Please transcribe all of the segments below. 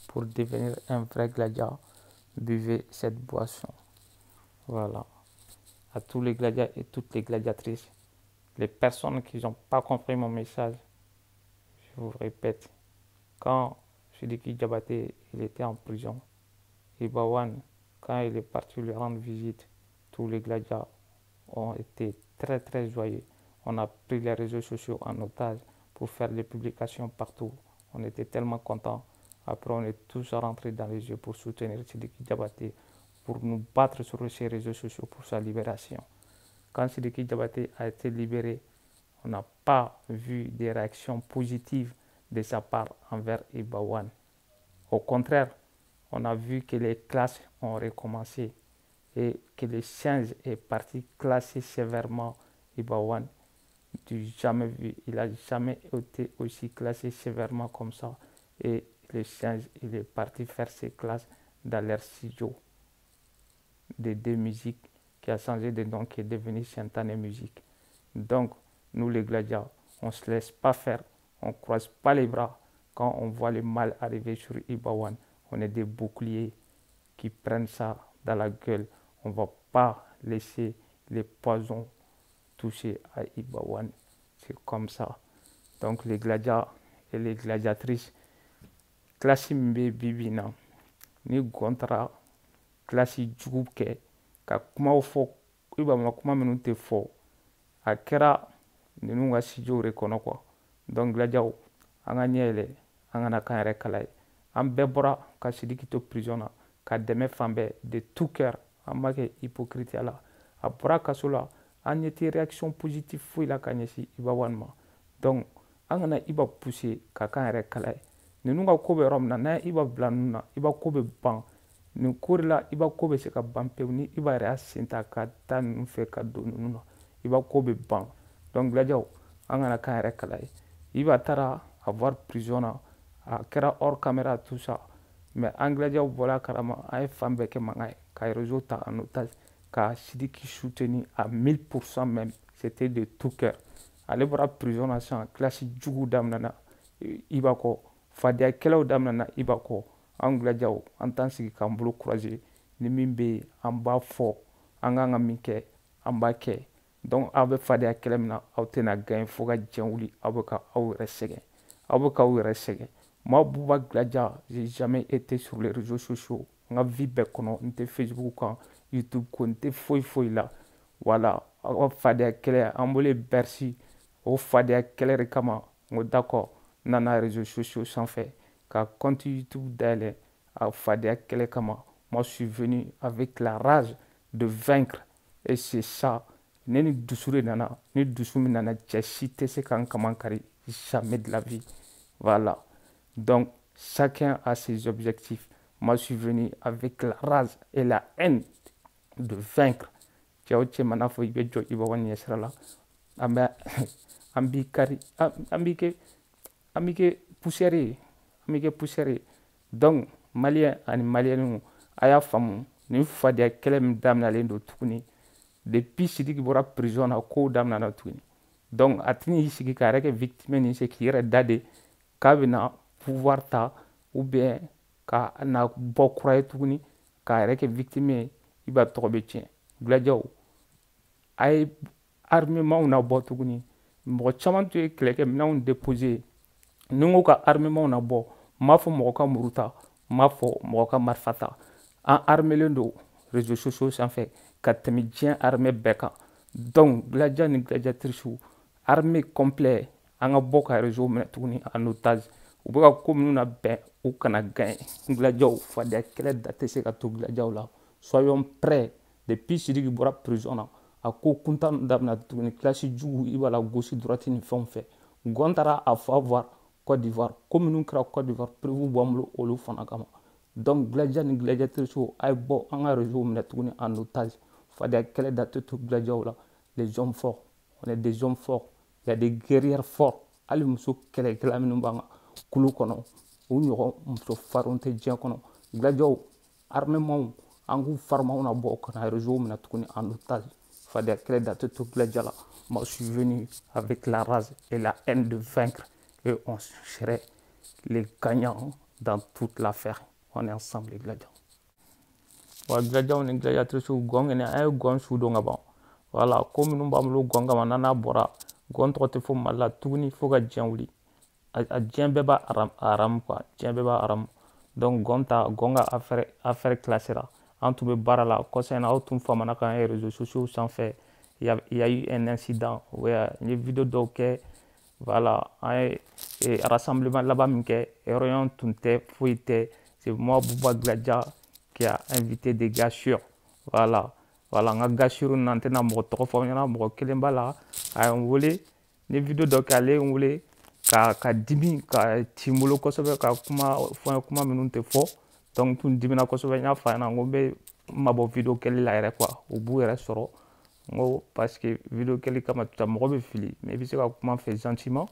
pour devenir un vrai gladiateur, buvez cette boisson. Voilà. À tous les gladiateurs et toutes les gladiatrices, les personnes qui n'ont pas compris mon message, je vous répète, quand Sidiki Diabaté il était en prison, Ibawan, quand il est parti lui rendre visite, tous les gladiateurs ont été très très joyeux. On a pris les réseaux sociaux en otage pour faire des publications partout. On était tellement contents. Après, on est tous rentrés dans les yeux pour soutenir Sidiki Diabaté, pour nous battre sur ces réseaux sociaux pour sa libération. Quand Sidiki Diabaté a été libéré, on n'a pas vu des réactions positives de sa part envers Ibawan. Au contraire, on a vu que les classes ont recommencé et que le singe est parti classer sévèrement Ibawan. Jamais vu, il n'a jamais été aussi classé sévèrement comme ça. Et le singe, il est parti faire ses classes dans leur studio de deux musiques qui a changé de nom, qui est devenu Santane Musique. Donc, nous les gladiateurs, on ne se laisse pas faire, on ne croise pas les bras quand on voit le mal arriver sur Ibawan. On est des boucliers qui prennent ça dans la gueule. On ne va pas laisser les poisons toucher à Ibawan. C'est comme ça. Donc, les gladiateurs et les gladiatrices, classe mbe bibina, ni gontra, classe djugubke, ka kuma fo, Ibawan kuma minute fo, a kɛra ninnu ka studio de kɔnɔ quoi. Donc gladiaw an ka ɲɛ yɛlɛ an kana k'an yɛrɛ kala ye. An bɛɛ bɔra ka Sidiki to prison na ka dɛmɛ fan bɛɛ de tout cœur. An ma kɛ hypocrite la. A bɔra kaso la an ɲɛ tɛ réaction positive foyi la ka ɲɛsin Ibawan ma. Donc an kana Iba pousser ka k'an yɛrɛ kala ye. Ninnu ka ko bɛ yɔrɔ min na n'an ye Iba bila ninnu na Iba ko bɛ ban. Nin ko de la Iba ko bɛ se ka ban pewu ni Iba yɛrɛ y'a sen ta ka taa ninnu fɛ ka don ninnu na. Iba ko bɛ ban. Donc gladiaw an kana k'an yɛrɛ kala ye. Iba taara avoir prison na a kɛra hors caméra tout ça, mais an gladiaw bɔra kalama an ye fan bɛɛ kɛ mankan ye ka réseau ta en otage ka Sidiki soutenir à 1000% même. C'était de tout cœur. Ale bɔra prison na sisan classe jugu daminɛna Iba kɔ, fadeyakɛlaw daminɛna Iba kɔ. An gladiaw an t'an sigi k'an bolo croiser ni min bɛ yen an b'a fɔ an kan ka min kɛ an b'a kɛ. Donc aw bɛ fadenya kɛlɛ min na aw tɛna gagner fo ka diɲɛ wuli aw bɛ ka aw yɛrɛ sɛgɛn. Aw bɛ k'aw yɛrɛ sɛgɛn. Moi Bouba Gladia, j'ai jamais été sur les réseaux sociaux. N ka vie bɛɛ kɔnɔ n tɛ Facebook kan, YouTube ko, n tɛ foyi foyi la. Voilà, aw ka fadenya kɛlɛ an bɔlen Bercy o fadenya kɛlɛ de kama n ko d'accord n nana réseaux sociaux sanfɛ ka compte YouTube dayɛlɛ a fadenya kɛlɛ kama. Moi je suis venu avec la rage de vaincre et c'est ça. Ne ni dusu de nana, ni dusu min nana cɛ si tɛ se k'an kaman kari jamais de la vie. Voilà. Donc chacun a ses objectifs. Moi je suis venu avec la rage et la haine de vaincre. Cɛ o cɛ mana fɔ i bɛ jɔ Ibawan ɲɛsira la an b'i kari an b'i kɛ poussière ye an b'i kɛ poussière ye. Donc maliyɛn ani maliyɛnninw a y'a faamu nin fadenya kɛlɛ min daminɛlen don tuguni depuis Sidiki bɔra prison na kow daminɛna tuguni. Donc a tɛna i sigi k'a yɛrɛ kɛ victime ni se k'i yɛrɛ da de k'a bɛna pouvoir ta ou bien ka na bɔ kura ye tuguni k'a yɛrɛ kɛ victime ye i b'a tɔgɔ bɛ tiɲɛ. Gladiaw a ye armement na bɔ tuguni mɔgɔ caman tun ye kɛlɛkɛminɛnw déposer ni n ko ka armement na bɔ n m'a fɔ mɔgɔ ka muru ta n m'a fɔ mɔgɔ ka marifa ta an armelen don réseaux sociaux sanfɛ ka tɛmɛ diɲɛ armée bɛɛ kan. Donc gladiateur ni gladiatrices armée complet an ka bɔ ka réseau minɛ tuguni en otage u bɛ ka ko minnu na bɛn u kana gagner. Gladiaw fadenya kɛlɛ da tɛ se ka to gladiaw la. Soyons prêts. Depuis Sidiki bɔra prison na a ko kuntan daminɛ tuguni classe jugu i b'a la gauche droite ni fɛnw fɛ. Gon taara a fɔ avoir Côte d'Ivoire ko minnu kɛra Côte d'Ivoire prévu b'an bolo olu fana kama. Donc gladiateur ni gladiatrices a ye bɔ an ka réseau minɛ tuguni en otage. Fadenya kɛlɛ da tɛ to gladiaw la. Les hommes forts, on est des hommes forts. Il y a des guerrières forts. Hali muso kɛlɛkɛla minnu b'an ka kulu kɔnɔ u ɲɔgɔn muso farinw tɛ diɲɛ kɔnɔ. Gladiaw armement an k'u faramaw na bɔ ka na réseau minɛ tuguni en otage. Fadenya kɛlɛ da tɛ to gladiaw la. Moi je suis venu avec la rage et la haine de vaincre et on serait les gagnants dans toute l'affaire. On est ensemble les gladiateurs. Wa gladiateurs on est gladiatrices ou gong et un gong sous donc avant. Voilà, comme nous bamlo gong avant nana bora, gong trotte faut mal tout ni faut que djenguli. A djembeba aram quoi, djembeba aram. Donc gonga affaire classée là. En tout bara là, concernant autre fois manaka les réseaux sociaux sans fait. Il y a eu un incident où une vidéo d'ok voilà un rassemblement là-bas et rien tout fouillé. C'est moi Bouba Gladia qui a invité des gars sûrs. Voilà un gars sûr n'antenne mo trop fort na mo kelemba là on voulait les vidéos d'ok aller on voulait ka dimi ka timulo ko sobe ka kuma minute fo donc tun dimina ko sobe nya fa na ngombe mabo vidéo kele la ere quoi au bout ere soro ngo parce que vidéo kele kama tuta mo be fili mais bi se ka kuma fait gentiment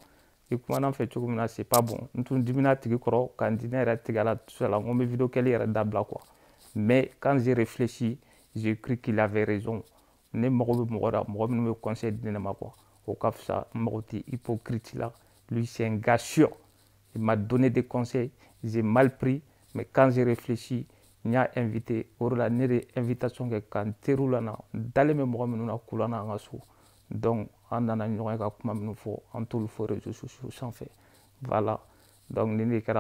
et kuma na fait tout c'est pas bon tun dimina tigi koro kan dinera tigala tout ça la ngombe vidéo kele ere dabla quoi mais quand j'ai réfléchi j'ai cru qu'il avait raison ne mo me conseil de ma quoi au cap ça mo hypocrite là. Lui, c'est un gars sûr. Il m'a donné des conseils. J'ai mal pris. Mais quand j'ai réfléchi, il m'a invité. Il a une invitation que quand tu es là, dans les mémoires, nous avons coulé dans la soupe. Donc, on a une réunion en tout le réseaux sociaux sans fait. Voilà. Donc, nous avons fait.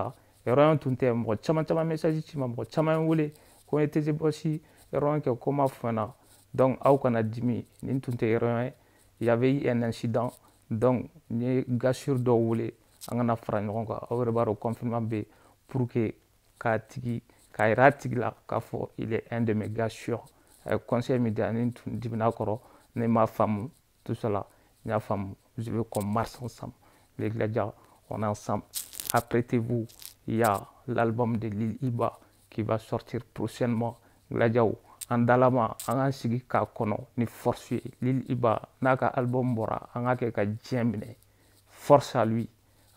Et on a tout le temps. On a message. On a voulu. Quand on était aussi, on a fait comment faire. Donc, on a dit, il y avait eu un incident. Donc, les gars sur do wule angana fara ɲɔgɔn kan aw yɛrɛ b'a dɔn confinement bɛ pour que k'a yira tigi la k'a fɔ il est un de mes gars sûrs a ye conseil min di ani tun dimina kɔrɔ ne m'a faamu tout cela n y'a faamu je veux qu'on marche ensemble les gladiateurs on est ensemble apprêtez-vous il y a l'album de Lil Iba qui va sortir prochainement gladiateurs en dalama an ka sigi k'a kɔnɔ ni force ye Lil Iba n'a ka album bɔra an ka kɛ ka diɲɛ minɛ force à lui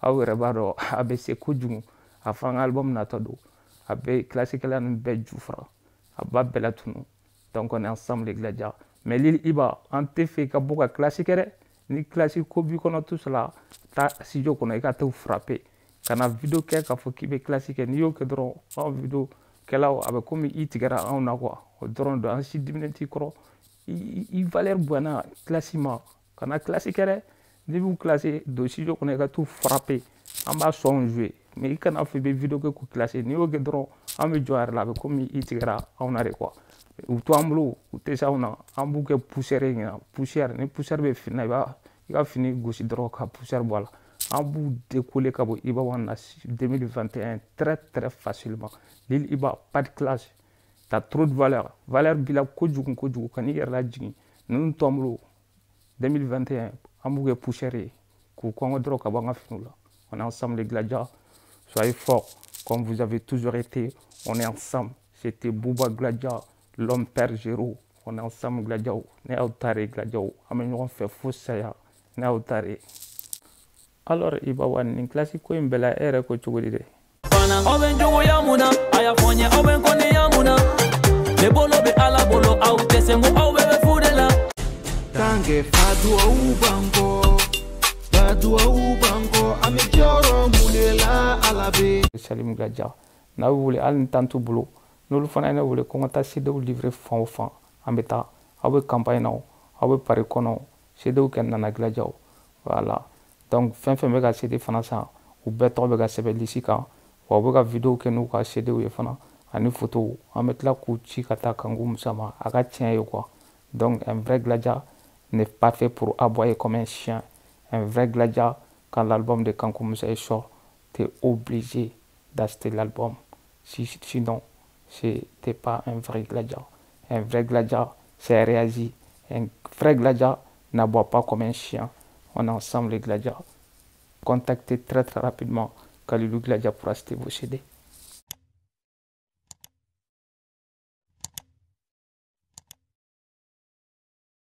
aw yɛrɛ b'a dɔn a bɛ se kojugu a fɔ an ka album natɔ don a bɛ classiquela ninnu bɛɛ ju fara a ba bɛɛ la tunu donc on est ensemble les gladiateurs mais Lil Iba an tɛ fɛ ka bɔ ka classique dɛ ni classique ko b'i kɔnɔ tout cela taa studio kɔnɔ i ka t'o frapper ka na vidéo kɛ k'a fɔ k'i bɛ classique kɛ n'i y'o kɛ dɔrɔn anw vidéo kɛlaw a bɛ komi i tigɛra anw na quoi o dɔrɔn don an si diminen t'i kɔrɔ i valeur bonyana classement kana classique dɛ n'i b'u classer don studio kɔnɔ i ka t'u frapper an b'a son jouer mais i kana fɔ i bɛ vidéo kɛ k'u classer n'i y'o kɛ dɔrɔn an bɛ jɔ a yɛrɛ la a bɛ komi i tigɛra anw na de quoi u to an bolo u tɛ se anw na an b'u kɛ poussière ye ɲina poussière ni poussière bɛ fini na i ka fini gosi dɔrɔn ka poussière bɔ a la an b'u décoller ka bɔ Iba One na 2021 très très facilement Lil Iba pas de classe t'as trop de valeur b'i la kojugu ka n'i yɛrɛ lajigin ninnu to an bolo 2021 an b'u kɛ poussière ye k'u kɔngɔ dɔrɔn ka bɔ an ka finiw la on est ensemble les gladiateurs soyez forts comme vous avez toujours été on est ensemble c'était Bouba Gladia l'homme père Géraud on est ensemble gladiateurs ne y'aw tare gladiateurs an bɛ ɲɔgɔn fɛ fo saya ne y'aw tare alors Iba One nin classique ko in bɛɛ la e yɛrɛ ko cogo di de aw bɛ jogoya mun na a y'a fɔ n ye aw bɛ kɔniya mun na ne bolo bɛ Ala bolo aw tɛ se n ko aw bɛɛ bɛ fu de la tange faduwawu banko an bɛ jɔyɔrɔ mun de la Ala bɛ Salim Gladia n'a wele hali ni temps t'u bolo n'olu fana ye ne wele ko n ka taa CD livrer fan o fan an bɛ taa aw bɛ campagne na o aw bɛ pari kɔnɔ CD kɛ Nana Gladia voilà donc fɛn fɛn bɛ ka CD fana san u bɛɛ tɔgɔ bɛ ka sɛbɛn lisi kan wa u bɛ ka vidéo kɛ n'u ka CD ye fana ani photo an bɛ tila k'u ci ka taa Kanku Musa ma a ka tiɲɛ ye quoi donc un vrai gladiateur n'est pas fait pour aboyer comme un chien un vrai gladiateur quand l'album de Kanku Musa est sort t'es obligé d'acheter l'album sinon t'es pas un vrai gladiateur c'est réagi un vrai gladiateur n'aboie pas comme un chien on est ensemble les gladiateurs contactez très très rapidement Kalilou Gladia pour acheter vos CD.